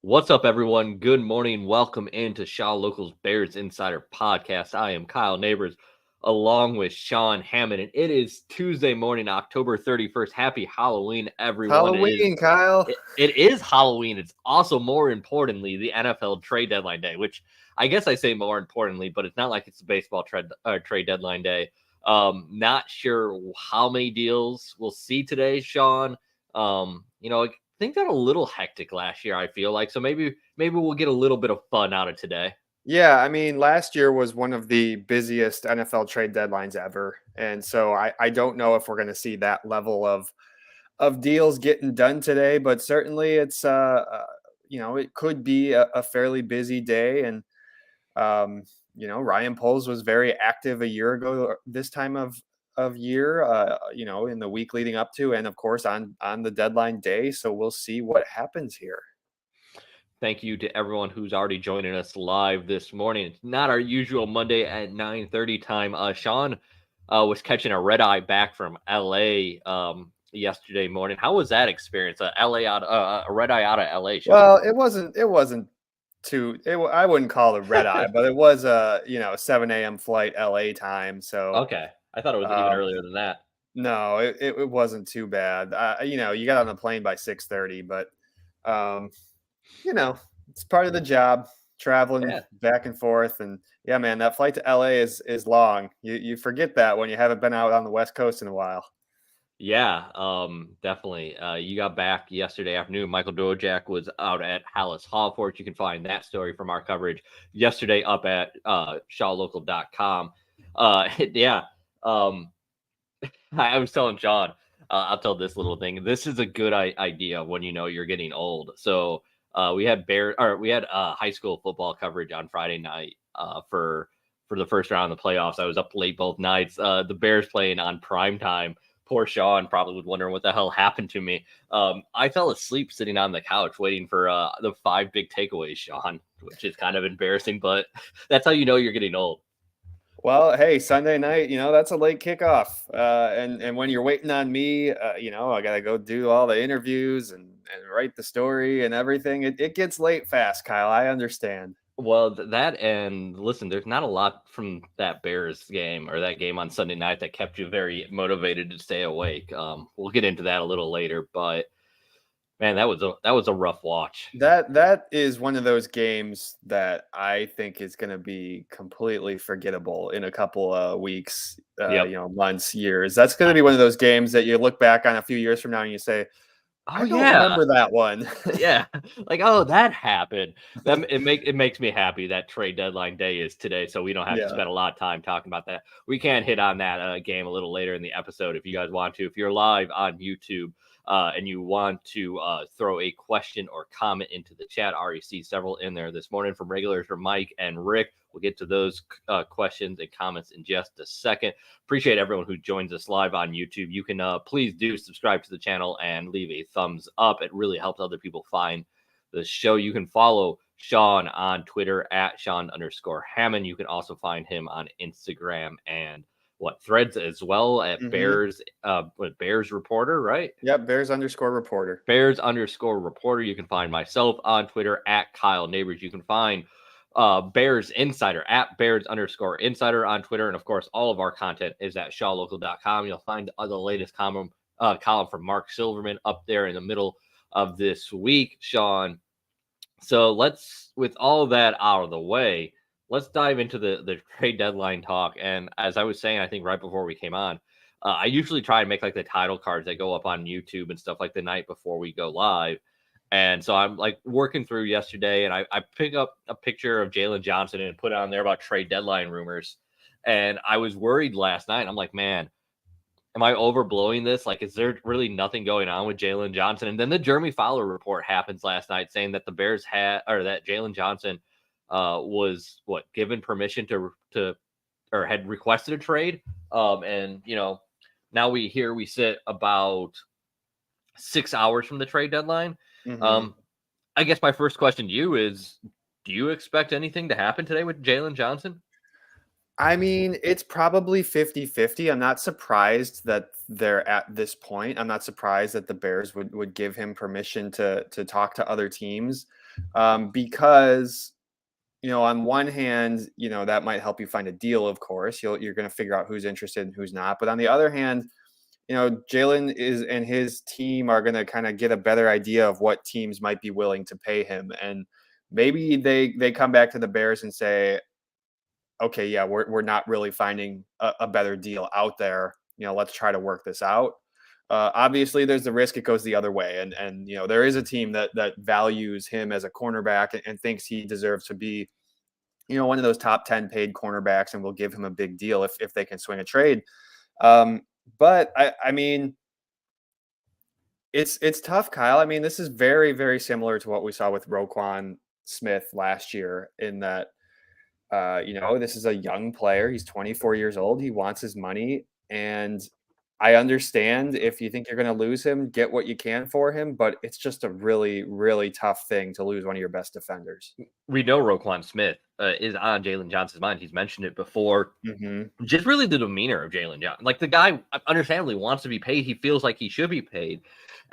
What's up, everyone? Good morning. Welcome into Shaw Local's Bears Insider Podcast. I am Kyle Nabors, along with Sean Hammond, and it is Tuesday morning, October 31st. Happy Halloween, everyone. Halloween, Kyle. It is Halloween. It's also, more importantly, the NFL trade deadline day, which I guess I say more importantly, but it's not like it's a baseball trade deadline day. Not sure how many deals we'll see today, Sean. Things got a little hectic last year, I feel like. So maybe we'll get a little bit of fun out of today. Yeah, I mean, last year was one of the busiest NFL trade deadlines ever. And so I don't know if we're going to see that level of deals getting done today, but certainly it could be a fairly busy day. And, Ryan Poles was very active a year ago this time of year, in the week leading up to, and of course on the deadline day. So we'll see what happens here. Thank you to everyone who's already joining us live this morning. It's not our usual Monday at 9:30 time. Sean was catching a red eye back from LA yesterday morning. How was that experience? A red eye out of LA, Sean. Well, it wasn't I wouldn't call it red eye, but it was a 7 a.m. flight LA time. So Okay. I thought it was even earlier than that. no, it wasn't too bad. You got on the plane by 6:30, but um, it's part of the job, traveling back and forth. And yeah, man, that flight to LA is long. You forget that when you haven't been out on the West Coast in a while. Yeah, definitely. You got back yesterday afternoon. Michael Dojak was out at Hallis Hall Fort. You can find that story from our coverage yesterday up at shawlocal.com. Yeah, I was telling John, I'll tell this little thing. This is a good idea when you know you're getting old. So we had high school football coverage on Friday night for the first round of the playoffs. I was up late both nights. The Bears playing on prime time. Poor Sean probably would wonder what the hell happened to me. I fell asleep sitting on the couch waiting for the 5 big takeaways, Sean, which is kind of embarrassing, but that's how you know you're getting old. Well, hey, Sunday night, that's a late kickoff. And when you're waiting on me, I got to go do all the interviews and write the story and everything. It gets late fast, Kyle. I understand. Well, that and listen, there's not a lot from that Bears game or that game on Sunday night that kept you very motivated to stay awake. We'll get into that a little later, but man, that was a rough watch. That is one of those games that I think is going to be completely forgettable in a couple of weeks, months, years. That's going to be one of those games that you look back on a few years from now and you say, I don't remember that one. Yeah. Like, oh, that happened. It makes me happy that trade deadline day is today, so we don't have to spend a lot of time talking about that. We can hit on that game a little later in the episode if you guys want to. If you're live on YouTube and you want to throw a question or comment into the chat, I already see several in there this morning from regulars from Mike and Rick. We'll get to those questions and comments in just a second. Appreciate everyone who joins us live on YouTube. You can please do subscribe to the channel and leave a thumbs up. It really helps other people find the show. You can follow Sean on Twitter at Sean_Hammond. You can also find him on Instagram and Threads as well at Bears Reporter, right? Yep, Bears_Reporter. Bears_Reporter. You can find myself on Twitter at Kyle Nabors. You can find Bears Insider at Bears_Insider on Twitter. And of course, all of our content is at shawlocal.com. You'll find the latest column from Mark Silverman up there in the middle of this week, Sean. So with all that out of the way, let's dive into the trade deadline talk. And as I was saying, I think right before we came on, I usually try and make like the title cards that go up on YouTube and stuff like the night before we go live. And so I'm like working through yesterday and I pick up a picture of Jalen Johnson and put it on there about trade deadline rumors. And I was worried last night. I'm like, man, am I overblowing this? Like, is there really nothing going on with Jalen Johnson? And then the Jeremy Fowler report happens last night saying that the Bears that Jalen Johnson was given permission to or had requested a trade. And now we sit about 6 hours from the trade deadline. I guess my first question to you is, do you expect anything to happen today with Jalen Johnson? I mean, it's probably 50-50. I'm not surprised that they're at this point. I'm not surprised that the Bears would give him permission to talk to other teams. because on one hand, that might help you find a deal. Of course, you're going to figure out who's interested and who's not. But on the other hand, Jalen and his team are going to kind of get a better idea of what teams might be willing to pay him, and maybe they come back to the Bears and say, okay, yeah, we're not really finding a better deal out there. Let's try to work this out. Obviously, there's the risk it goes the other way, and there is a team that values him as a cornerback and thinks he deserves to be one of those top 10 paid cornerbacks, and will give him a big deal if they can swing a trade. But I mean, it's tough, Kyle. I mean, this is very, very similar to what we saw with Roquan Smith last year, in that this is a young player. He's 24 years old. He wants his money. And I understand if you think you're going to lose him, get what you can for him. But it's just a really, really tough thing to lose one of your best defenders. We know Roquan Smith is on Jalen Johnson's mind. He's mentioned it before. Mm-hmm. Just really the demeanor of Jalen Johnson. Like, the guy understandably wants to be paid. He feels like he should be paid.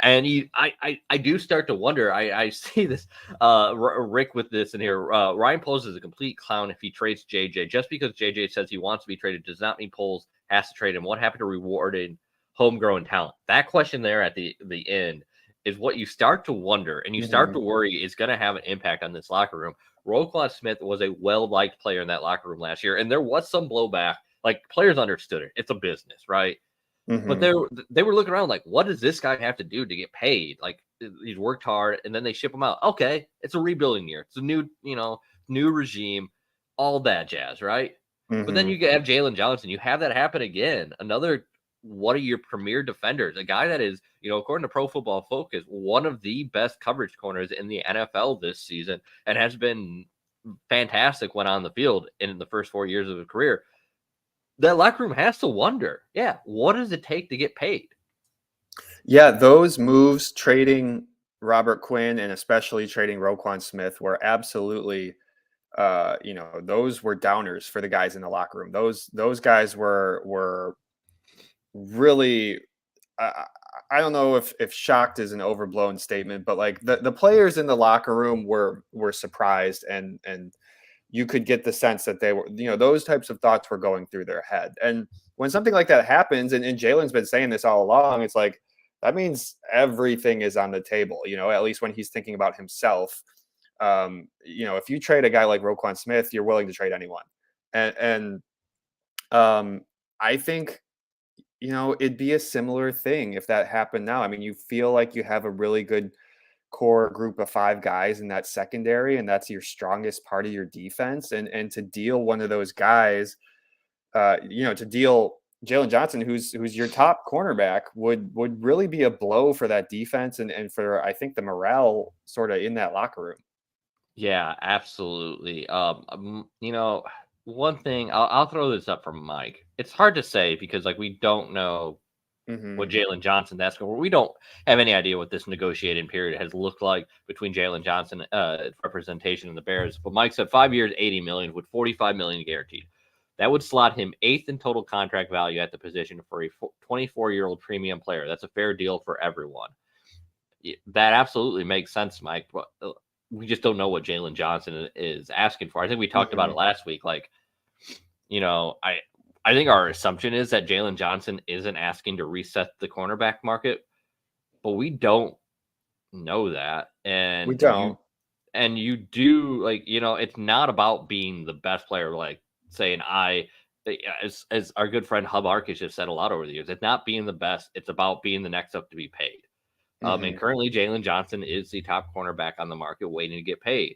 And I do start to wonder. I see this Rick with this in here. Ryan Poles is a complete clown if he trades JJ. Just because JJ says he wants to be traded does not mean Poles has to trade him. What happened to rewarding homegrown talent? That question there at the end is what you start to wonder, and you start to worry is going to have an impact on this locker room. Roquan Smith was a well-liked player in that locker room last year, and there was some blowback. Like, players understood it. It's a business, right? Mm-hmm. But they were looking around like, what does this guy have to do to get paid? Like, he's worked hard, and then they ship him out. Okay, it's a rebuilding year. It's a new regime, all that jazz, right? Mm-hmm. But then you have Jalen Johnson. You have that happen again. Another one of your premier defenders, a guy that is, according to Pro Football Focus, one of the best coverage corners in the NFL this season, and has been fantastic when on the field in the first 4 years of his career. That locker room has to wonder, what does it take to get paid? Yeah, those moves, trading Robert Quinn and especially trading Roquan Smith, were absolutely, those were downers for the guys in the locker room. Those guys were really, I don't know if shocked is an overblown statement, but like the players in the locker room were surprised, and you could get the sense that they were, those types of thoughts were going through their head. And when something like that happens, and Jalen's been saying this all along, it's like, that means everything is on the table, at least when he's thinking about himself. If you trade a guy like Roquan Smith, you're willing to trade anyone. And I think, it'd be a similar thing if that happened now. I mean, you feel like you have a really good core group of 5 guys in that secondary, and that's your strongest part of your defense. And to deal one of those guys, to deal Jalen Johnson, who's your top cornerback, would really be a blow for that defense and for, I think, the morale sort of in that locker room. Yeah, absolutely. One thing I'll throw this up for Mike. It's hard to say because we don't know what Jalen Johnson asking for. We don't have any idea what this negotiating period has looked like between Jalen Johnson representation and the Bears. But Mike said 5 years, $80 million with $45 million guaranteed. That would slot him 8th in total contract value at the position for a 24-year-old premium player. That's a fair deal for everyone. That absolutely makes sense, Mike. But we just don't know what Jalen Johnson is asking for. I think we talked about it last week. I think our assumption is that Jalen Johnson isn't asking to reset the cornerback market, but we don't know that. And we don't. You do, it's not about being the best player. Saying as our good friend Hub Arkish has said a lot over the years, it's not being the best. It's about being the next up to be paid. And currently Jalen Johnson is the top cornerback on the market waiting to get paid.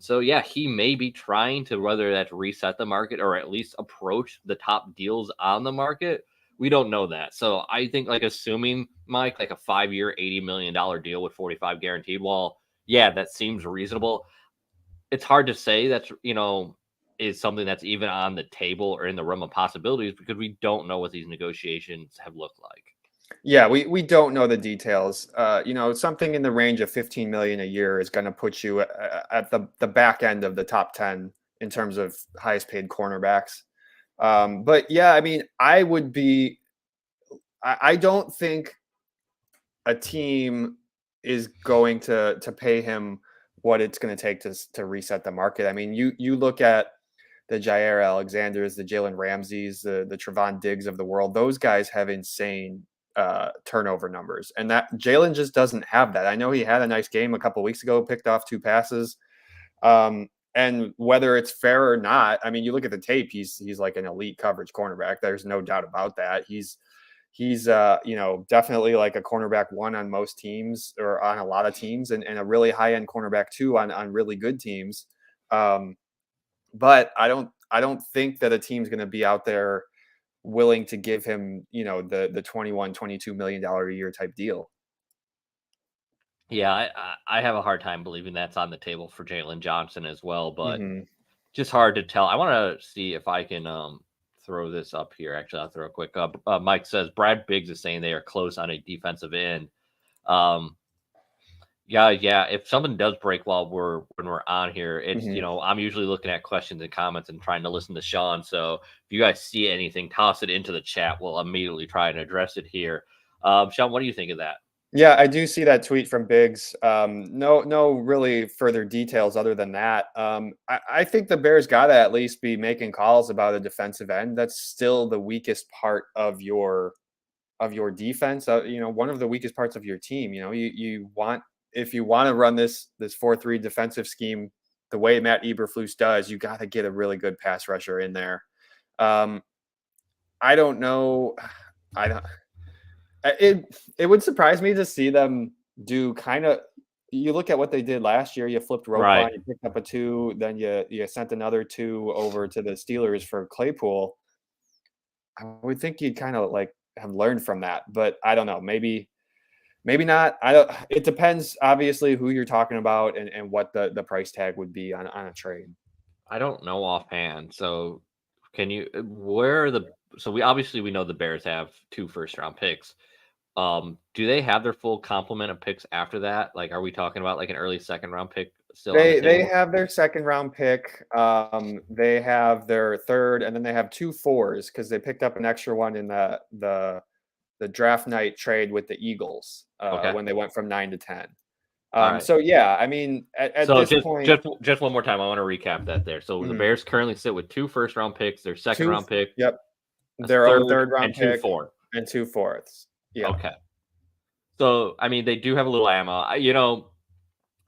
So yeah, he may be trying to, whether that's reset the market or at least approach the top deals on the market. We don't know that. So I think assuming, Mike, a 5-year, $80 million deal with 45 guaranteed, that seems reasonable. It's hard to say that's, is something that's even on the table or in the realm of possibilities because we don't know what these negotiations have looked like. Yeah, we don't know the details. Something in the range of $15 million a year is going to put you at the back end of the top 10 in terms of highest paid cornerbacks. But yeah, I mean, I don't think a team is going to pay him what it's going to take to reset the market. I mean, you look at the Jair Alexanders, the Jalen Ramseys, the Trevon Diggs of the world. Those guys have insane turnover numbers, and that Jalen just doesn't have that. I know he had a nice game a couple weeks ago, picked off 2 passes. And whether it's fair or not, I mean, you look at the tape, he's like an elite coverage cornerback. There's no doubt about that. He's definitely like a cornerback 1 on most teams, or on a lot of teams, and a really high end cornerback 2 on really good teams. But I don't think that a team's going to be out there willing to give him, the 21-22 million dollar a year type deal. Yeah, I have a hard time believing that's on the table for Jalen Johnson as well, but Mm-hmm. just hard to tell. I want to see if I can throw this up here. Actually, I'll throw a quick up. Mike says Brad Biggs is saying they are close on a defensive end. Yeah. If something does break when we're on here, it's Mm-hmm. I'm usually looking at questions and comments and trying to listen to Sean. So if you guys see anything, toss it into the chat. We'll immediately try and address it here. Sean, what do you think of that? Yeah, I do see that tweet from Biggs. No really further details other than that. I think the Bears got to at least be making calls about a defensive end. That's still the weakest part of your defense. One of the weakest parts of your team. You want, if you want to run this 4-3 defensive scheme the way Matt Eberflus does, you got to get a really good pass rusher in there. I don't know. I don't. It would surprise me to see them do kind of. You look at what they did last year. You flipped Roquan, Right. you picked up a 2, then you sent another 2 over to the Steelers for Claypool. I would think you'd kind of like have learned from that, but I don't know. Maybe not. I don't. It depends, obviously, who you're talking about and what the price tag would be on a trade. I don't know offhand. So can you where are the so we know the Bears have 2 first round picks. Do they have their full complement of picks after that? Like, are we talking about like an early second round pick still on the They table? have their second round pick. They have their third, and then they have 2 fours because they picked up an extra one in the draft night trade with the Eagles Okay. when they went from 9 to 10. All right. So yeah, I mean, at So this just point, just one more time, I want to recap that there. So the mhm, Bears currently sit with 2 first round picks, their second 2, round pick, yep, a their own third, third round and 2 pick fourth. and 2 fourths. Yep. Okay. So I mean, they do have a little ammo.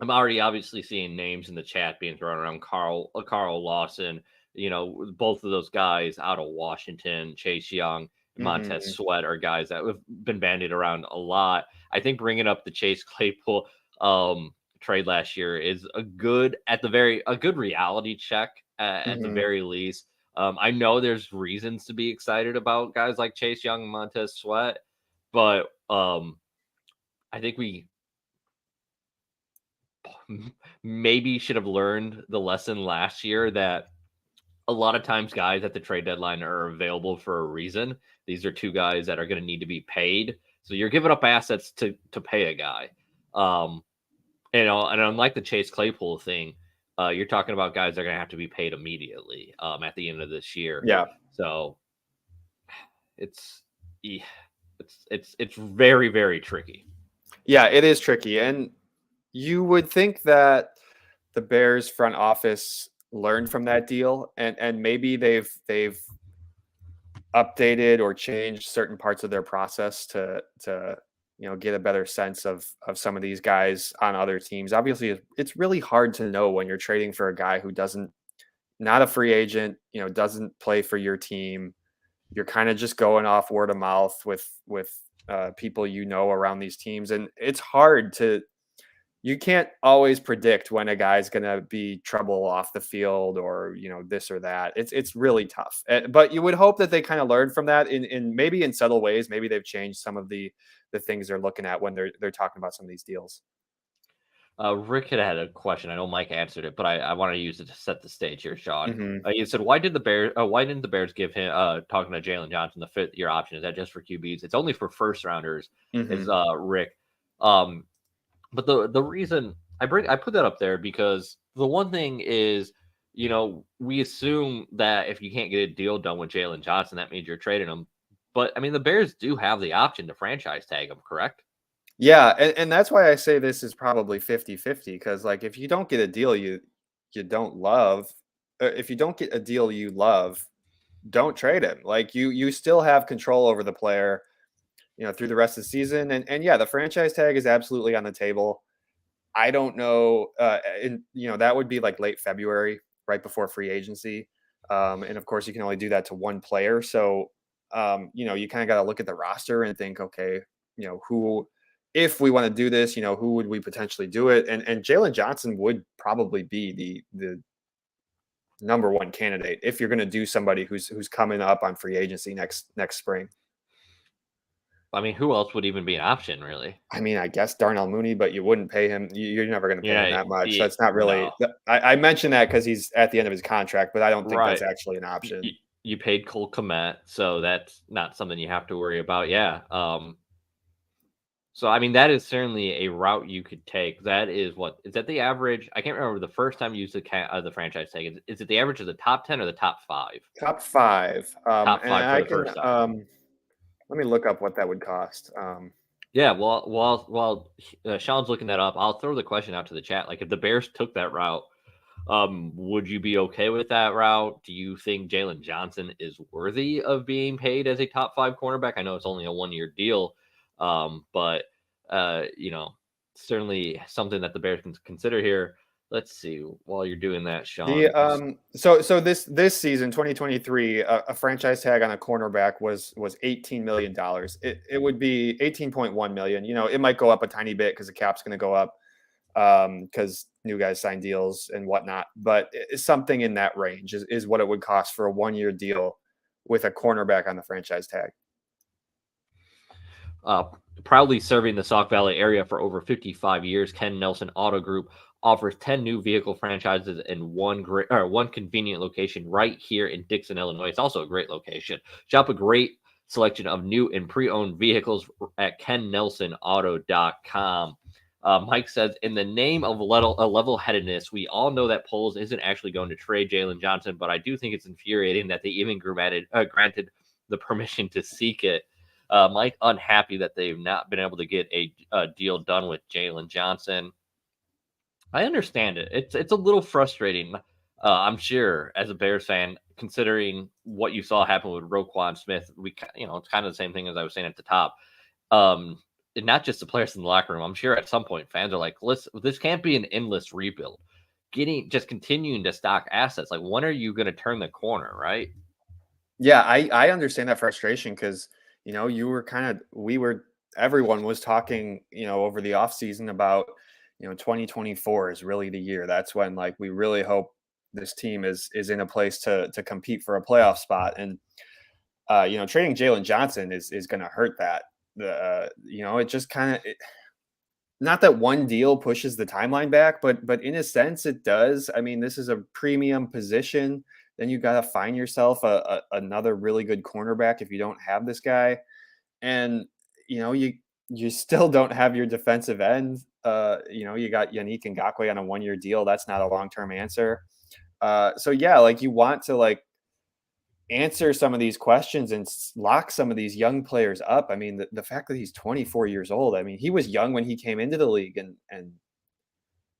I'm already obviously seeing names in the chat being thrown around. Carl Lawson, both of those guys out of Washington, Chase Young, Montez Hmm. Sweat are guys that have been bandied around a lot. I think bringing up the Chase Claypool trade last year is a good reality check at the Hmm. very least. I know there's reasons to be excited about guys like Chase Young and Montez Sweat, but I think we maybe should have learned the lesson last year that a lot of times guys at the trade deadline are available for a reason. These are 2 guys that are going to need to be paid. So you're giving up assets to pay a guy. And unlike the Chase Claypool thing, you're talking about guys that are going to have to be paid immediately at the end of this year. Yeah. So it's it's very, very tricky. Yeah, it is tricky. And you would think that the Bears front office learned from that deal, and maybe they've updated or changed certain parts of their process to get a better sense of some of these guys on other teams. Obviously, it's really hard to know when you're trading for a guy who doesn't, not a free agent, doesn't play for your team. You're kind of just going off word of mouth with people around these teams, and it's hard to. You can't always predict when a guy's going to be trouble off the field, or this or that. It's really tough. But you would hope that they kind of learned from that in maybe in subtle ways. Maybe they've changed some of the things they're looking at when they're talking about some of these deals. Rick had a question. I know Mike answered it, but I want to use it to set the stage here, Sean. Hmm. He said, "Why didn't the Bears give him talking to Jalen Johnson the 5th-year option? Is that just for QBs? It's only for first rounders." Is Hmm. Rick? Um, but the reason I put that up there because the one thing is, we assume that if you can't get a deal done with Jalen Johnson, that means you're trading him. But I mean, the Bears do have the option to franchise tag him, correct? Yeah, and that's why I say this is probably 50-50 because, like, if you don't get a deal you don't love, if you don't get a deal you love, don't trade him. Like, you still have control over the player, through the rest of the season, and yeah, the franchise tag is absolutely on the table. I don't know, that would be, like, late February, right before free agency, and, of course, you can only do that to one player, so, you kinda gotta look at the roster and think, "Okay, who if we wanna do this, who would we potentially do it?" And Jalen Johnson would probably be the number 1 candidate if you're gonna do somebody who's coming up on free agency next spring. I mean, who else would even be an option, really? I mean, I guess Darnell Mooney, but you wouldn't pay him. You're never going to pay him Yeah, that much. yeah, That's not really. no, I mentioned that because he's at the end of his contract, but I don't think that's right. actually an You, option. you paid Cole Kmet, so that's not something you have to worry about. Yeah. So I mean, that is certainly a route you could take. That is what is that the average? I can't remember the first time you used the franchise tag. Is it the average of the top 10 or the top five? Top five, Top and five for I the can first time. let me look up what that would cost. Yeah, well, while Sean's looking that up, I'll throw the question out to the chat. Like, if the Bears took that route, would you be okay with that route? Do you think Jalen Johnson is worthy of being paid as a top five cornerback? I know it's only a 1 year deal, but certainly something that the Bears can consider here. Let's see. While you're doing that, The Sean. so this season 2023, a franchise tag on a cornerback was $18 million. It would be 18.1 million. It might go up a tiny bit because the cap's going to go up, because new guys sign deals and whatnot. But it's something in that range is what it would cost for a 1 year deal with a cornerback on the franchise tag. Uh, Proudly serving the Sauk Valley area for over 55 years, Ken Nelson Auto Group offers 10 new vehicle franchises in one convenient location right here in Dixon, Illinois. It's also a great location. Shop a great selection of new and pre-owned vehicles at kennelsonauto.com. Mike says, in the name of level-headedness, we all know that Poles isn't actually going to trade Jalen Johnson, but I do think it's infuriating that they even granted the permission to seek it. Mike unhappy that they've not been able to get a deal done with Jalen Johnson. I understand it. It's a little frustrating. I'm sure as a Bears fan, considering what you saw happen with Roquan Smith, it's kind of the same thing as I was saying at the top. And not just the players in the locker room. I'm sure at some point fans are like, "Listen, this can't be an endless rebuild. Continuing to stock assets. Like, when are you going to turn the corner, right?" Yeah, I understand that frustration because you were everyone was talking over the offseason about 2024 is really the year. That's when, like, we really hope this team is in a place to compete for a playoff spot. And trading Jalen Johnson is going to hurt that. It just kind of, not that one deal pushes the timeline back, but in a sense it does. I mean, this is a premium position. Then you got to find yourself another really good cornerback if you don't have this guy, and you still don't have your defensive end. You got Yannick Ngakoue on a 1 year deal. That's not a long term answer. So yeah, like, you want to, like, answer some of these questions and lock some of these young players up. I mean, the fact that he's 24 years old. I mean, he was young when he came into the league, and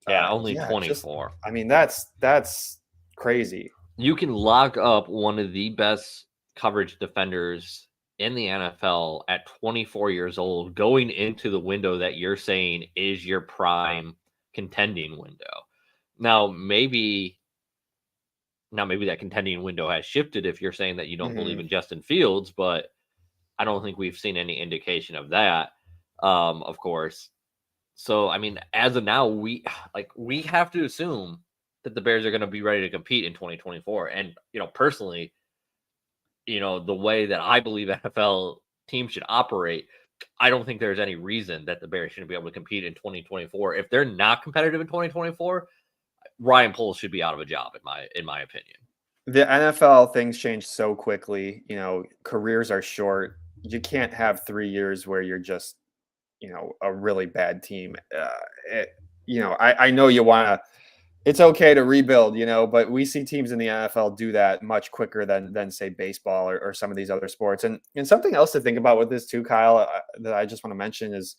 Yeah, only yeah, just, 24. I mean, that's crazy. You can lock up one of the best coverage defenders in the NFL at 24 years old, going into the window that you're saying is your prime contending window. Now, maybe that contending window has shifted if you're saying that you don't believe Mhm. in Justin Fields, but I don't think we've seen any indication of that. Of course. So, I mean, as of now, we have to assume that the Bears are going to be ready to compete in 2024. And, personally, the way that I believe NFL teams should operate, I don't think there's any reason that the Bears shouldn't be able to compete in 2024. If they're not competitive in 2024, Ryan Poles should be out of a job in my opinion. The NFL, things change so quickly. Careers are short. You can't have 3 years where you're just a really bad team. I know you want to. It's okay to rebuild, but we see teams in the NFL do that much quicker than say baseball or some of these other sports. And something else to think about with this too, Kyle, that I just want to mention is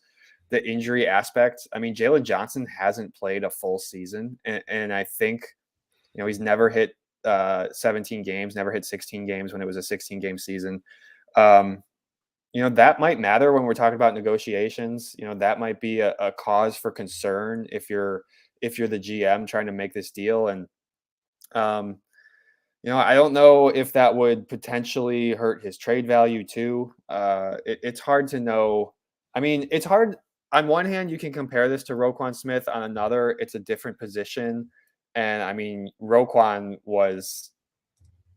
the injury aspect. I mean, Jalen Johnson hasn't played a full season, and I think, he's never hit 17 games, never hit 16 games when it was a 16-game season. That might matter when we're talking about negotiations. That might be a cause for concern if you're the GM trying to make this deal. And I don't know if that would potentially hurt his trade value too. It's hard to know. I mean, it's hard. On one hand, you can compare this to Roquan Smith. On another, it's a different position. And I mean, Roquan was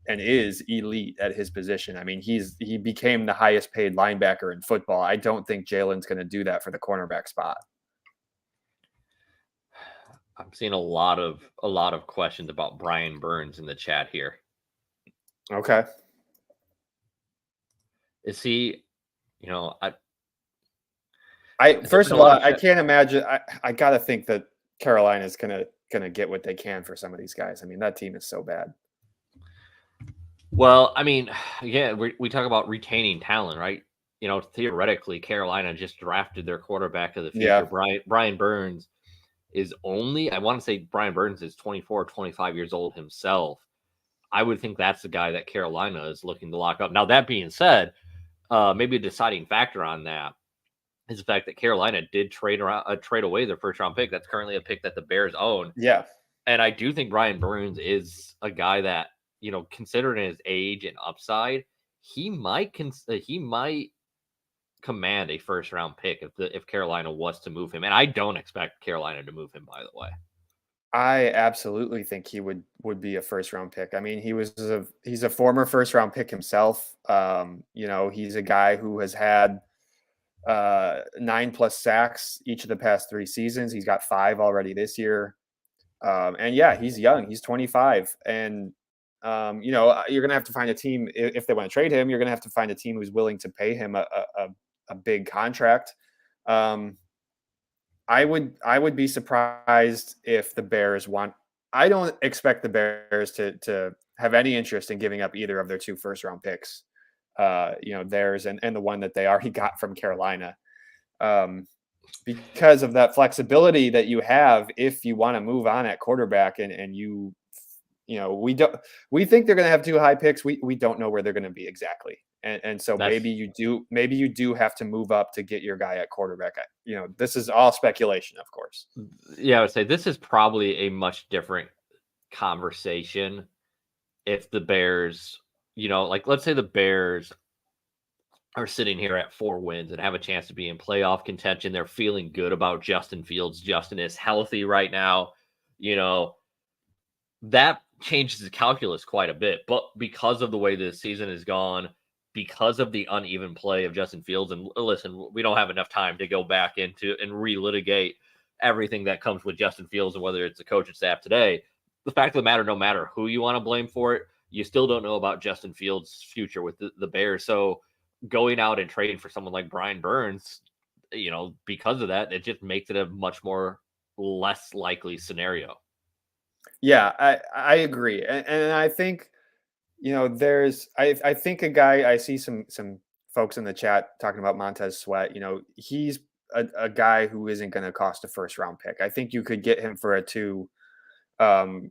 and is elite at his position. I mean, he became the highest paid linebacker in football. I don't think Jalen's going to do that for the cornerback spot. I'm seeing a lot of questions about Brian Burns in the chat here. Okay. Is he, first of all, I can't imagine. I got to think that Carolina's going to get what they can for some of these guys. I mean, that team is so bad. Well, I mean, again, we talk about retaining talent, right? Theoretically, Carolina just drafted their quarterback of the future. Yeah. Brian Burns is I want to say Brian Burns is 24 or 25 years old himself. I would think that's the guy that Carolina is looking to lock up. Now, that being said, maybe a deciding factor on that is the fact that Carolina did trade away their first round pick. That's currently a pick that the Bears own. Yeah. And I do think Brian Burns is a guy that, considering his age and upside, he might command a first round pick if Carolina was to move him. And I don't expect Carolina to move him, by the way. I absolutely think he would be a first round pick. I mean, he's a former first round pick himself. He's a guy who has had 9+ sacks each of the past 3 seasons. He's got 5 already this year. And yeah, he's young. He's 25. And you're going to have to find a team if they want to trade him. You're going to have to find a team who's willing to pay him a big contract. I would be surprised if the Bears want. I don't expect the Bears to have any interest in giving up either of their 2 first round picks. Theirs and the one that they already got from Carolina, because of that flexibility that you have if you want to move on at quarterback and we think they're going to have 2 high picks. We don't know where they're going to be exactly. And so maybe you do have to move up to get your guy at quarterback. This is all speculation, of course. Yeah, I would say this is probably a much different conversation if the Bears, let's say the Bears are sitting here at 4 wins and have a chance to be in playoff contention. They're feeling good about Justin Fields. Justin is healthy right now. That changes the calculus quite a bit. But because of the way this season has gone, because of the uneven play of Justin Fields, and listen, we don't have enough time to go back into and relitigate everything that comes with Justin Fields and whether it's the coaching staff today. The fact of the matter, no matter who you want to blame for it, you still don't know about Justin Fields' future with the Bears. So going out and trading for someone like Brian Burns, because of that, it just makes it a much more less likely scenario. Yeah, I agree. And I think, I think a guy, I see some folks in the chat talking about Montez Sweat. He's a guy who isn't going to cost a first round pick. I think you could get him for a 2, right.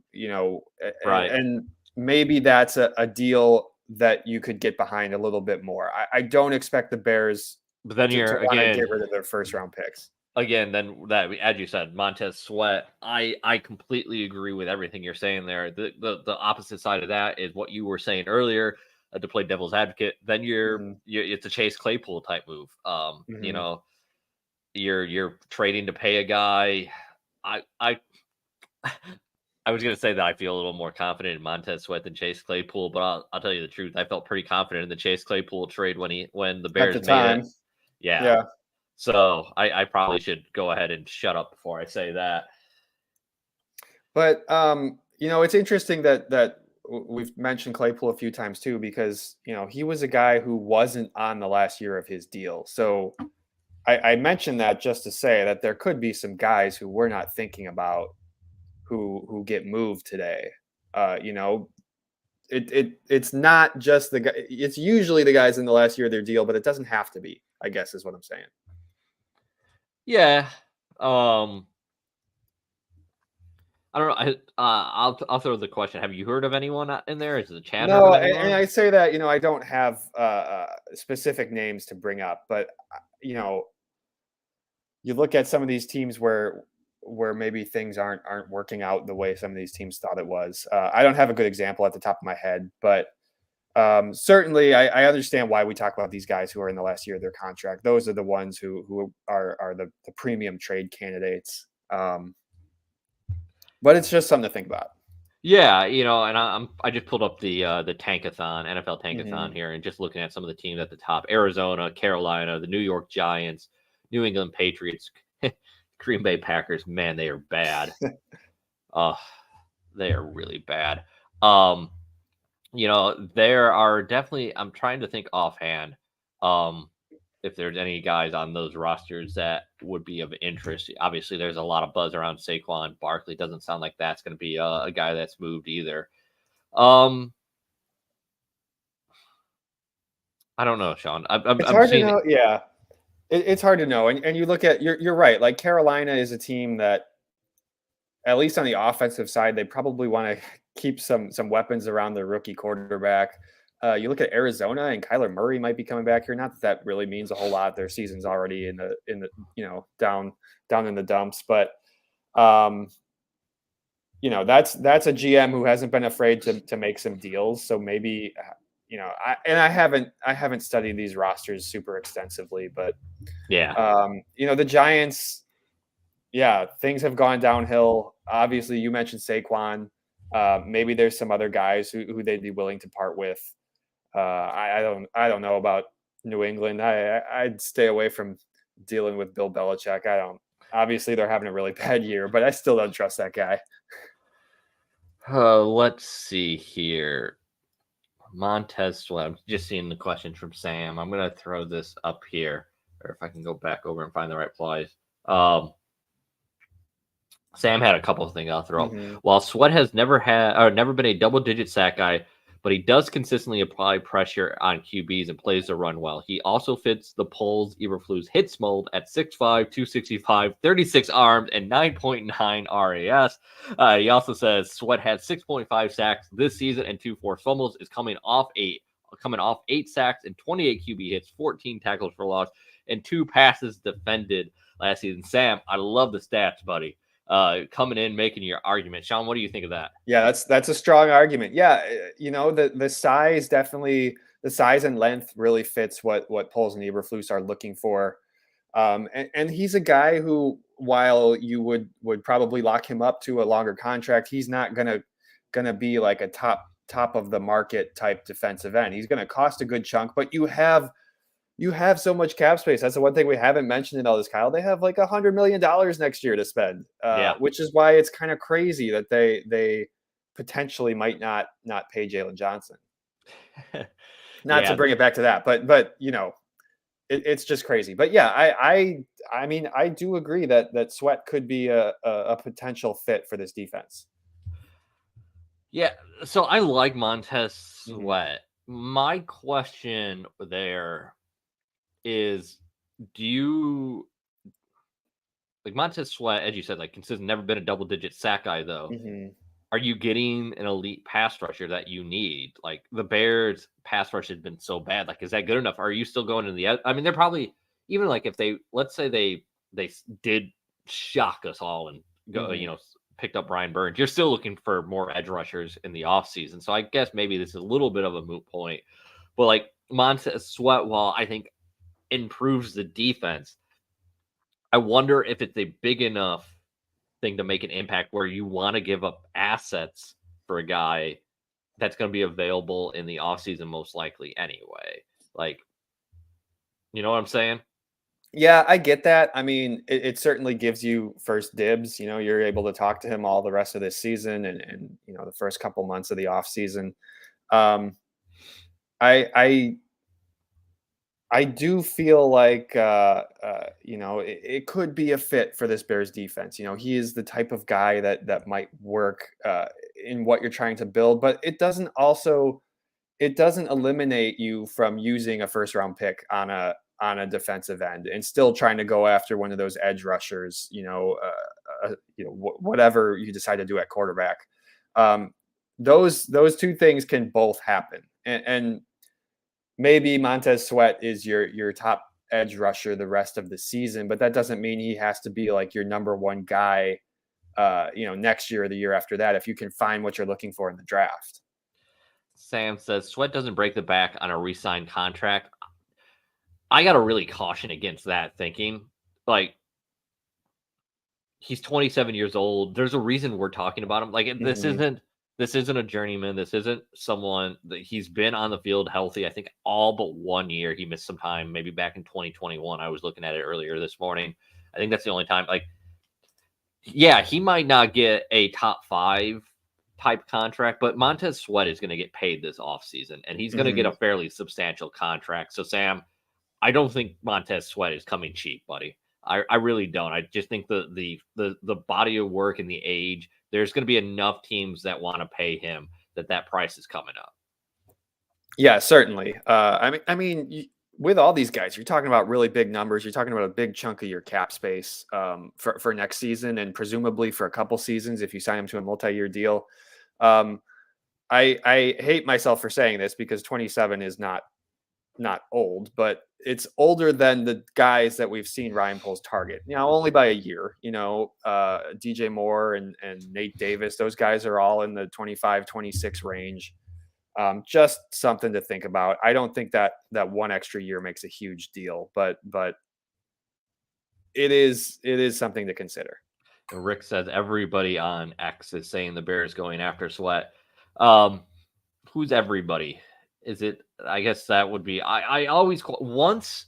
And maybe that's a deal that you could get behind a little bit more. I don't expect the Bears but then to get rid of their first round picks. Again, then that, as you said, Montez Sweat, I completely agree with everything you're saying there. The opposite side of that is what you were saying earlier, to play devil's advocate. Then it's a Chase Claypool type move. You're trading to pay a guy. I was going to say that I feel a little more confident in Montez Sweat than Chase Claypool, but I'll tell you the truth. I felt pretty confident in the Chase Claypool trade when the Bears made it. Yeah. So I probably should go ahead and shut up before I say that. But it's interesting that we've mentioned Claypool a few times too, because he was a guy who wasn't on the last year of his deal. So I mentioned that just to say that there could be some guys who we're not thinking about who get moved today. It's not just the guy. It's usually the guys in the last year of their deal, but it doesn't have to be, I guess is what I'm saying. Yeah. I don't know. I'll throw the question. Have you heard of anyone in there? Is the chat heard of No, and anyone? I say that, I don't have specific names to bring up, but you know, you look at some of these teams where maybe things aren't working out the way some of these teams thought it was. I don't have a good example at the top of my head, but certainly I understand why we talk about these guys who are in the last year of their contract. Those are the ones who are the premium trade candidates. But it's just something to think about. Yeah, and I just pulled up the Tankathon, NFL Tankathon Hmm. here, and just looking at some of the teams at the top: Arizona, Carolina, the New York Giants, New England Patriots, Green Bay Packers. Man, they are bad. Oh, they are really bad. Um, there are definitely. I'm trying to think offhand. Um, if there's any guys on those rosters that would be of interest. Obviously, there's a lot of buzz around Saquon Barkley. Doesn't sound like that's going to be a guy that's moved either. Um, I don't know, Sean. It's I'm hard to seeing it. know. Yeah, it's hard to know. And you look at you're right. Like Carolina is a team that, at least on the offensive side, they probably want to keep some weapons around their rookie quarterback. You look at Arizona, and Kyler Murray might be coming back here. Not that that really means a whole lot. Their season's already in the down in the dumps. But um, that's a GM who hasn't been afraid to make some deals. So maybe I haven't studied these rosters super extensively, but Yeah, the Giants, yeah, things have gone downhill. Obviously, you mentioned Saquon. Maybe there's some other guys who they'd be willing to part with. I don't know about New England. I'd stay away from dealing with Bill Belichick. I don't. Obviously, they're having a really bad year, but I still don't trust that guy. let's see here. Montez Sweat. I'm just seeing the questions from Sam. I'm gonna throw this up here, or if I can go back over and find the right replies. Sam had a couple of things I'll throw up. Hmm. While Sweat has never been a double-digit sack guy, but he does consistently apply pressure on QBs and plays the run well. He also fits the Poles Eberflus hits mold at 6'5", 265, 36 arms, and 9.9 RAS. He also says Sweat had 6.5 sacks this season and 2 forced fumbles. Is coming off 8 sacks and 28 QB hits, 14 tackles for loss, and 2 passes defended last season. Sam, I love the stats, buddy. Coming in making your argument. Sean, what do you think of that? Yeah, that's a strong argument. Yeah, the size definitely, the size and length really fits what Poles and Eberflus are looking for. And he's a guy who, while you would probably lock him up to a longer contract, he's not gonna be like a top of the market type defensive end. He's gonna cost a good chunk, but you have so much cap space. That's the one thing we haven't mentioned in all this, Kyle. They have like $100 million next year to spend, Yeah. which is why it's kind of crazy that they potentially might not pay Jalen Johnson. Not to Yeah. bring it back to that, but it's just crazy. But yeah, I mean I do agree that Sweat could be a potential fit for this defense. Yeah. So I like Montez Hmm. Sweat. My question there is, do you like Montez Sweat, as you said, like consistent, never been a double digit sack guy though. Hmm. Are you getting an elite pass rusher that you need? Like the Bears pass rush has been so bad. Like, is that good enough? Are you still going in the? I mean, they're probably even like if they let's say they did shock us all and go, Hmm. picked up Brian Burns. You're still looking for more edge rushers in the offseason. So I guess maybe this is a little bit of a moot point. But like Montez Sweat, while I think improves the defense, I wonder if it's a big enough thing to make an impact where you want to give up assets for a guy that's going to be available in the offseason most likely anyway. Like, you know what I'm saying? Yeah, I get that. I mean, it certainly gives you first dibs. You're able to talk to him all the rest of this season and the first couple months of the off season. Um, I I do feel like it could be a fit for this Bears defense. He is the type of guy that might work in what you're trying to build, but it doesn't eliminate you from using a first round pick on on a defensive end and still trying to go after one of those edge rushers, whatever you decide to do at quarterback. Those two things can both happen. And maybe Montez Sweat is your top edge rusher the rest of the season, but that doesn't mean he has to be like your number one guy, next year or the year after that, if you can find what you're looking for in the draft. Sam says Sweat doesn't break the back on a re-signed contract. I got to really caution against that thinking. Like, he's 27 years old. There's a reason we're talking about him. Like, this isn't a journeyman. This isn't someone that he's been on the field healthy. I think all but 1 year. He missed some time, maybe back in 2021. I was looking at it earlier this morning. I think that's the only time. Like, yeah, he might not get a top 5 type contract, but Montez Sweat is going to get paid this offseason, and he's going to get a fairly substantial contract. So, Sam, I don't think Montez Sweat is coming cheap, buddy. I really don't. I just think the body of work and the age, there's going to be enough teams that want to pay him that price is coming up. Yeah, certainly. I mean, with all these guys, you're talking about really big numbers. You're talking about a big chunk of your cap space for next season, and presumably for a couple seasons if you sign him to a multi-year deal. I hate myself for saying this because 27 is not old, but it's older than the guys that we've seen Ryan Poles target, only by a year. DJ Moore and Nate Davis, those guys are all in the 25, 26 range. Just something to think about. I don't think that one extra year makes a huge deal, but it is something to consider. Rick says everybody on X is saying the Bears going after Sweat. Who's everybody? Is it? I guess that would be. I always once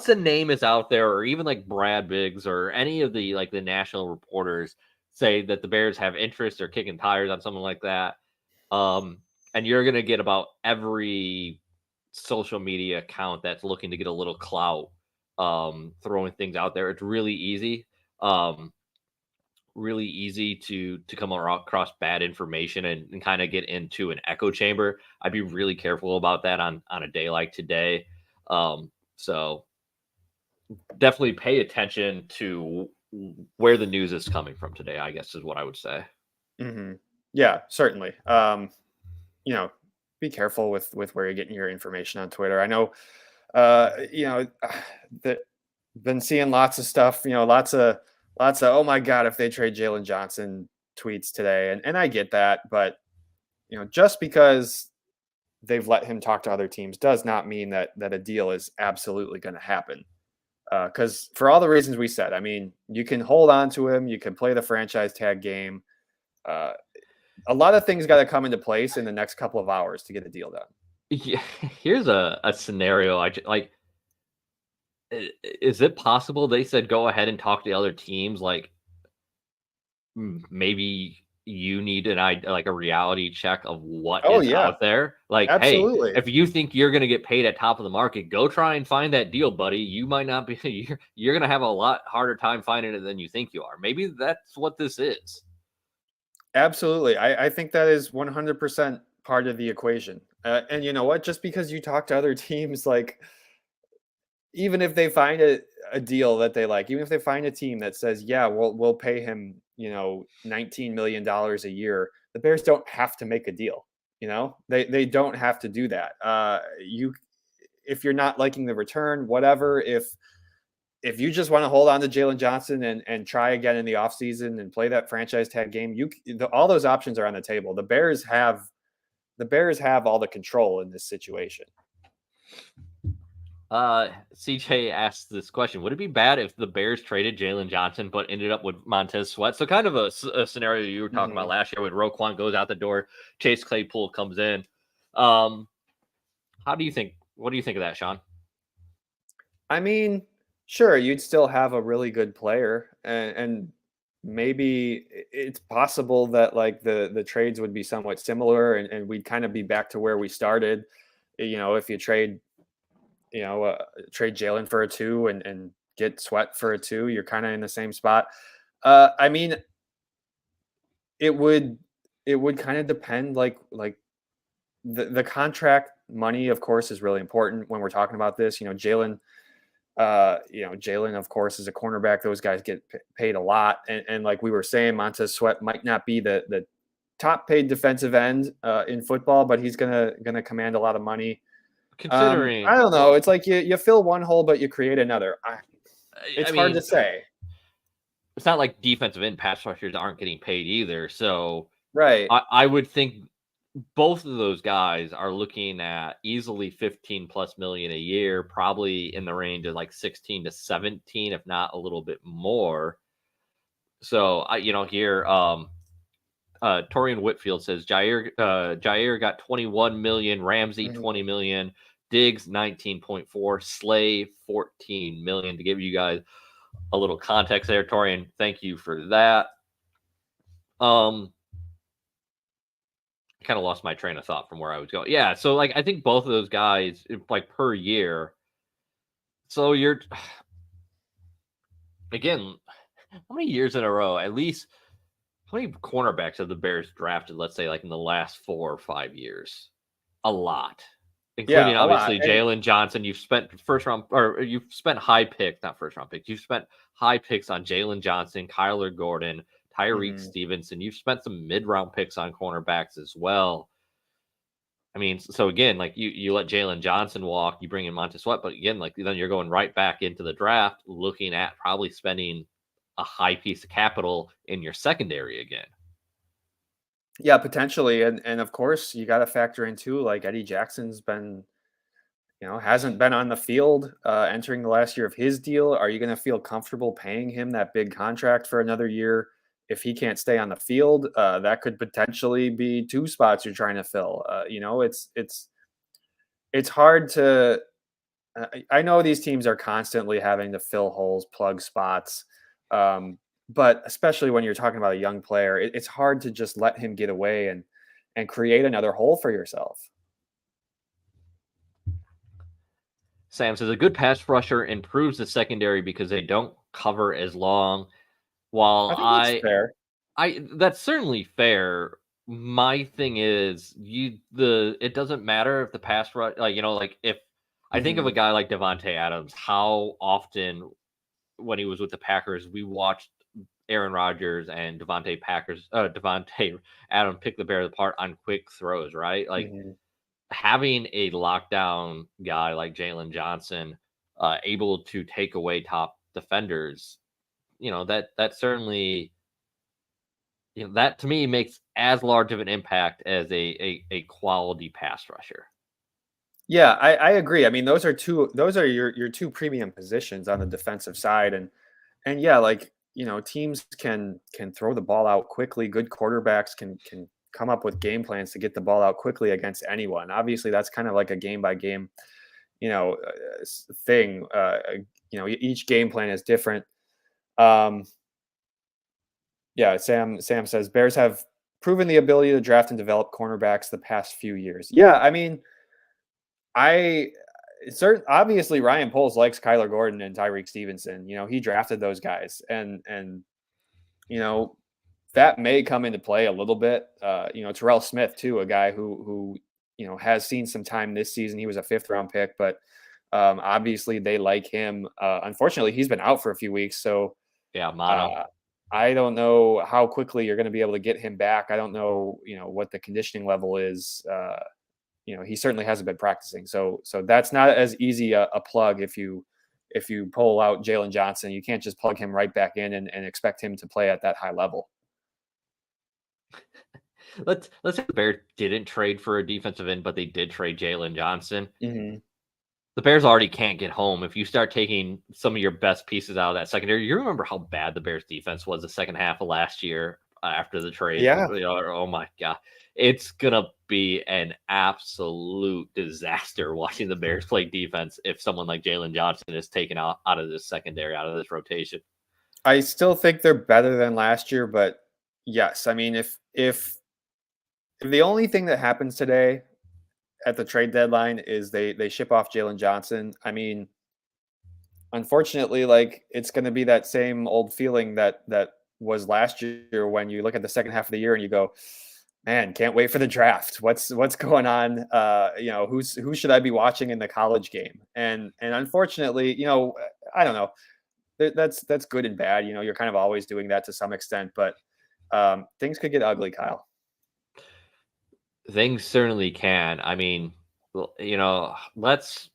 a name is out there, or even like Brad Biggs or any of the the national reporters say that the Bears have interest or kicking tires on something like that. And you're gonna get about every social media account that's looking to get a little clout, throwing things out there. It's really easy. Really easy to come across bad information and kind of get into an echo chamber. I'd be really careful about that on a day like today. So definitely pay attention to where the news is coming from today, I guess is what I would say. Mm-hmm. Yeah, certainly. Be careful with where you're getting your information on Twitter. I know, that been seeing lots of stuff, lots of, oh my God, if they trade Jalen Johnson tweets today. And I get that, but just because they've let him talk to other teams does not mean that a deal is absolutely going to happen. Because for all the reasons we said, I mean, you can hold on to him, you can play the franchise tag game. A lot of things got to come into place in the next couple of hours to get a deal done. Yeah, here's a scenario. Is it possible they said go ahead and talk to the other teams? Like, maybe you need a reality check of what is out there. Like, absolutely. Hey, if you think you're going to get paid at top of the market, go try and find that deal, buddy. You might not be. You're going to have a lot harder time finding it than you think you are. Maybe that's what this is. Absolutely. I think that is 100% part of the equation. And you know what? Just because you talk to other teams, like, even if they find a deal that they like, even if they find a team that says, yeah, we'll pay him, $19 million a year, the Bears don't have to make a deal. They don't have to do that. If you're not liking the return, whatever, if you just want to hold on to Jalen Johnson and try again in the offseason and play that franchise tag game, all those options are on the table. The Bears have all the control in this situation. CJ asked this question: would it be bad if the Bears traded Jalen Johnson but ended up with Montez Sweat? So kind of a scenario you were talking about last year when Roquan goes out the door, Chase Claypool comes in. What do you think of that, Sean? I mean, sure, you'd still have a really good player, and maybe it's possible that like the trades would be somewhat similar, and we'd kind of be back to where we started. If you trade Jalen for a 2 and get Sweat for a 2, you're kind of in the same spot. I mean, it would kind of depend, like the contract money, of course, is really important when we're talking about this. Jalen Jalen, of course, is a cornerback. Those guys get paid a lot. And like we were saying, Montez Sweat might not be the top paid defensive end in football, but he's gonna command a lot of money. Considering, I don't know. It's like you fill one hole, but you create another. It's hard to say. It's not like defensive end pass rushers aren't getting paid either. So right, I would think both of those guys are looking at easily 15 plus million a year, probably in the range of like 16 to 17, if not a little bit more. So here, Torian Whitfield says Jair got 21 million, Ramsey 20 million, Diggs 19.4, Slay 14 million. To give you guys a little context there, Torian, thank you for that. I kind of lost my train of thought from where I was going. Yeah, so like I think both of those guys, like per year. So you're again, how many years in a row? At least how many cornerbacks have the Bears drafted? Let's say like in the last 4 or 5 years, a lot, including obviously Jalen Johnson. You've spent you've spent high picks, not first round picks. You've spent high picks on Jalen Johnson, Kyler Gordon, Tyreek Stevenson. You've spent some mid-round picks on cornerbacks as well. I mean, so again, like you let Jalen Johnson walk, you bring in Montez Sweat, but again, like then you're going right back into the draft, looking at probably spending a high piece of capital in your secondary again. Yeah, potentially, and of course you got to factor in too. Like Eddie Jackson's been, hasn't been on the field entering the last year of his deal. Are you going to feel comfortable paying him that big contract for another year if he can't stay on the field? That could potentially be 2 spots you're trying to fill. It's hard to. I know these teams are constantly having to fill holes, plug spots, but especially when you're talking about a young player, it's hard to just let him get away and create another hole for yourself. Sam says a good pass rusher improves the secondary because they don't cover as long. While I think that's fair. That's certainly fair. My thing is it doesn't matter if the pass rush, like if I think of a guy like Devontae Adams, how often when he was with the Packers, we watched Aaron Rodgers and Devontae Adams pick the Bears apart on quick throws, right? Like having a lockdown guy like Jalen Johnson able to take away top defenders, that certainly, that to me makes as large of an impact as a quality pass rusher. Yeah, I agree. I mean, those are your 2 premium positions on the defensive side. And yeah, like, teams can throw the ball out quickly. Good quarterbacks can come up with game plans to get the ball out quickly against anyone. Obviously, that's kind of like a game by game, thing. Each game plan is different. Yeah, Sam says Bears have proven the ability to draft and develop cornerbacks the past few years. Yeah, I mean, obviously Ryan Poles likes Kyler Gordon and Tyreek Stevenson. He drafted those guys, and that may come into play a little bit. Terrell Smith too, a guy who has seen some time this season. He was a 5th round pick, but obviously they like him. Unfortunately, he's been out for a few weeks, so yeah, mono. I don't know how quickly you're going to be able to get him back. I don't know, what the conditioning level is. He certainly hasn't been practicing. So that's not as easy a plug if you pull out Jalen Johnson. You can't just plug him right back in and expect him to play at that high level. Let's say the Bears didn't trade for a defensive end, but they did trade Jalen Johnson. The Bears already can't get home. If you start taking some of your best pieces out of that secondary, you remember how bad the Bears defense was the second half of last year after the trade. Yeah. Oh my God. It's going to be an absolute disaster watching the Bears play defense if someone like Jalen Johnson is taken out of this secondary, out of this rotation. I still think they're better than last year, but yes, I mean, if the only thing that happens today at the trade deadline is they ship off Jalen Johnson, I mean, unfortunately, like it's going to be that same old feeling that was last year when you look at the second half of the year and you go, Man, can't wait for the draft. What's going on? Who should I be watching in the college game? And unfortunately, I don't know. That's good and bad. You're kind of always doing that to some extent, but things could get ugly, Kyle. Things certainly can. I mean, let's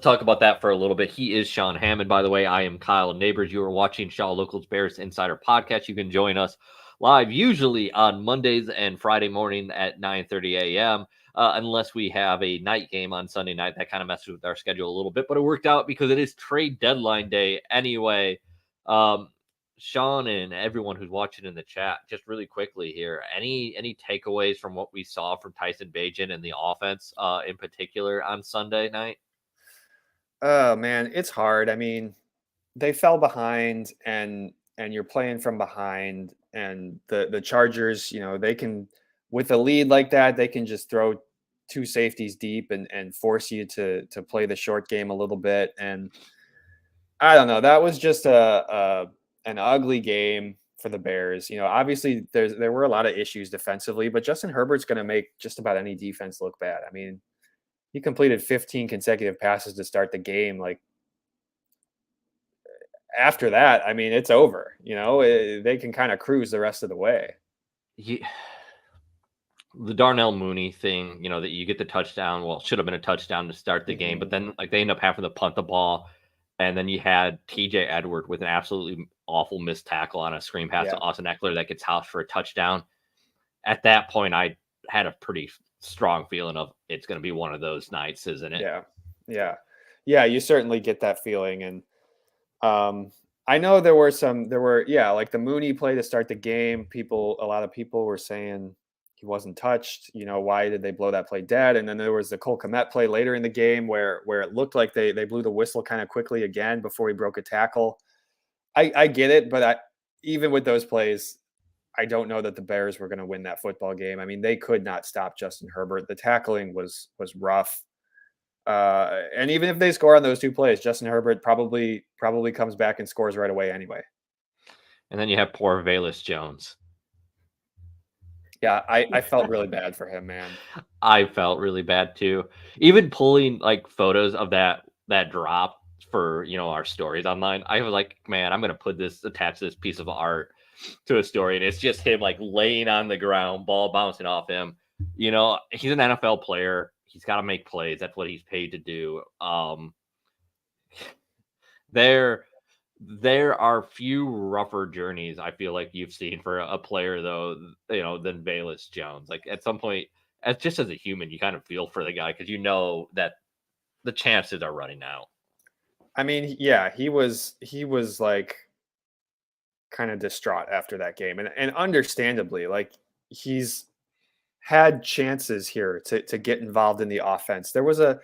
talk about that for a little bit. He is Sean Hammond, by the way. I am Kyle Nabors. You are watching Shaw Locals Bears Insider Podcast. You can join us live usually on Mondays and Friday morning at 9:30 a.m. Unless we have a night game on Sunday night. That kind of messes with our schedule a little bit, but it worked out because it is trade deadline day anyway. Sean and everyone who's watching in the chat, just really quickly here, any takeaways from what we saw from Tyson Bagent and the offense in particular on Sunday night? Oh man, it's hard. I mean, they fell behind and you're playing from behind, and the Chargers, they can, with a lead like that, they can just throw two safeties deep and force you to play the short game a little bit. And I don't know, that was just an ugly game for the Bears. Obviously there were a lot of issues defensively, but Justin Herbert's going to make just about any defense look bad. I mean, he completed 15 consecutive passes to start the game. Like, after that, I mean, it's over. They can kind of cruise the rest of the way. The Darnell Mooney thing, that you get the touchdown. Well, it should have been a touchdown to start the game, but then they end up having to punt the ball. And then you had TJ Edward with an absolutely awful missed tackle on a screen pass to Austin Eckler that gets housed for a touchdown. At that point, I had a pretty strong feeling of it's going to be one of those nights, isn't it? Yeah. You certainly get that feeling. And I know there were like the Mooney play to start the game. A lot of people were saying he wasn't touched. Why did they blow that play dead? And then there was the Cole Kmet play later in the game where it looked like they blew the whistle kind of quickly again before he broke a tackle. I get it, but even with those plays, I don't know that the Bears were going to win that football game. I mean, they could not stop Justin Herbert. The tackling was rough. And even if they score on those two plays, Justin Herbert probably comes back and scores right away anyway. And then you have poor Velus Jones. Yeah, I felt really bad for him, man. I felt really bad too. Even pulling like photos of that drop for our stories online, I was like, man, I'm gonna attach this piece of art to a story, and it's just him like laying on the ground, ball bouncing off him. He's an NFL player. He's got to make plays. That's what he's paid to do. There are few rougher journeys I feel like you've seen for a player though, than Velus Jones. Like at some point, as a human, you kind of feel for the guy because that the chances are running out. I mean, yeah, he was like kind of distraught after that game, and understandably, like he's had chances here to get involved in the offense. There was a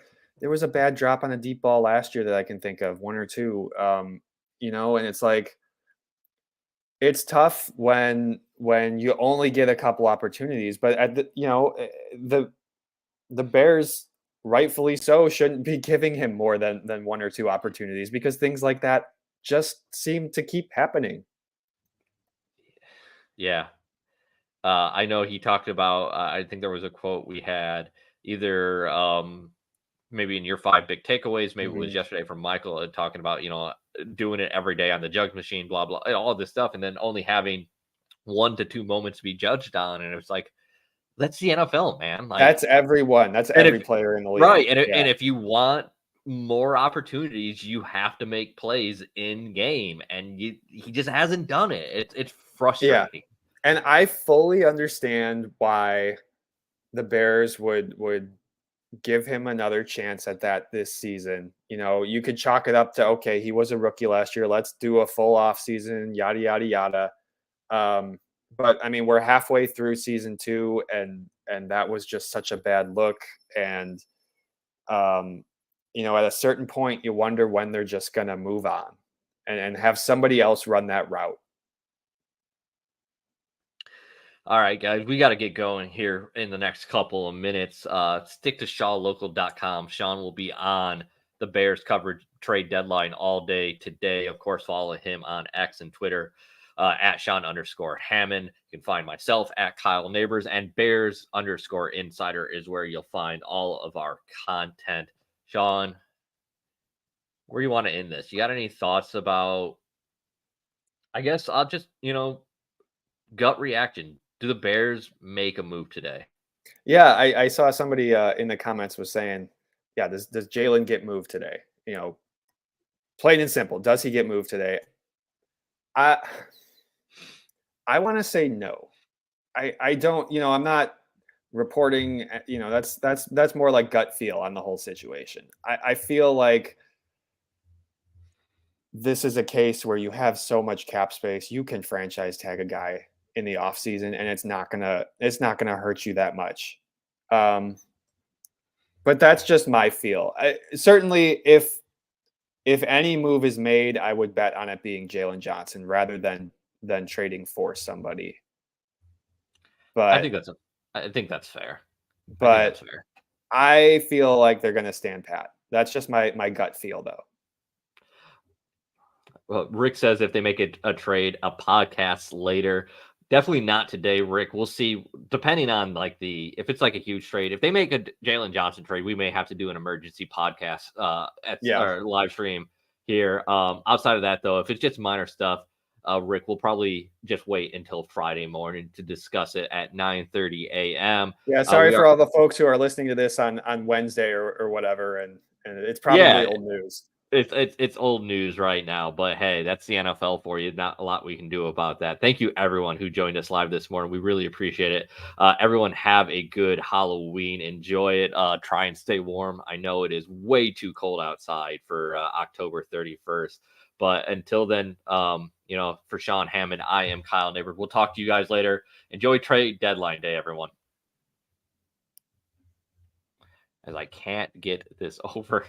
bad drop on a deep ball last year that I can think of, one or two. And it's like it's tough when you only get a couple opportunities, but at the Bears, rightfully so, shouldn't be giving him more than one or two opportunities because things like that just seem to keep happening. Yeah. I know he talked about, I think there was a quote we had either maybe in your 5 big takeaways, maybe it was yesterday from Michael talking about, doing it every day on the judge machine, blah, blah, all this stuff. And then only having 1 to 2 moments to be judged on. And it's like, that's the NFL, man. Like, that's everyone. That's every player in the league. Right. And if you want more opportunities, you have to make plays in game. And he just hasn't done it. It's frustrating. Yeah. And I fully understand why the Bears would give him another chance at that this season. You could chalk it up to, okay, he was a rookie last year. Let's do a full off season, yada, yada, yada. But I mean, we're halfway through season 2 and that was just such a bad look. And, at a certain point, you wonder when they're just going to move on and have somebody else run that route. All right, guys, we got to get going here in the next couple of minutes. Stick to ShawLocal.com. Sean will be on the Bears coverage trade deadline all day today. Of course, follow him on X and Twitter. at Sean_Hammond. You can find myself at Kyle Nabors, and Bears_Insider is where you'll find all of our content. Sean, where do you want to end this? You got any thoughts about, I guess I'll just, gut reaction. Do the Bears make a move today? Yeah, I saw somebody in the comments was saying, yeah, does Jalen get moved today? Plain and simple, does he get moved today? I want to say no. I don't, I'm not reporting, that's more like gut feel on the whole situation. I feel like this is a case where you have so much cap space, you can franchise tag a guy in the offseason and it's not gonna hurt you that much. But that's just my feel. Certainly if any move is made, I would bet on it being Jalen Johnson rather than trading for somebody. But I think that's fair. But I feel like they're going to stand pat. That's just my gut feel, though. Well, Rick says if they make a trade, a podcast later. Definitely not today, Rick. We'll see. Depending on if it's like a huge trade, if they make a Jalen Johnson trade, we may have to do an emergency podcast at our live stream here. Outside of that, though, if it's just minor stuff, Rick, we'll probably just wait until Friday morning to discuss it at 9:30 a.m. Yeah, sorry for all the folks who are listening to this on Wednesday or whatever, and it's probably old news. It's old news right now, but hey, that's the NFL for you. Not a lot we can do about that. Thank you, everyone who joined us live this morning. We really appreciate it. Everyone have a good Halloween. Enjoy it. Try and stay warm. I know it is way too cold outside for October 31st. But until then, for Sean Hammond, I am Kyle Nabors. We'll talk to you guys later. Enjoy trade deadline day, everyone. As I can't get this over.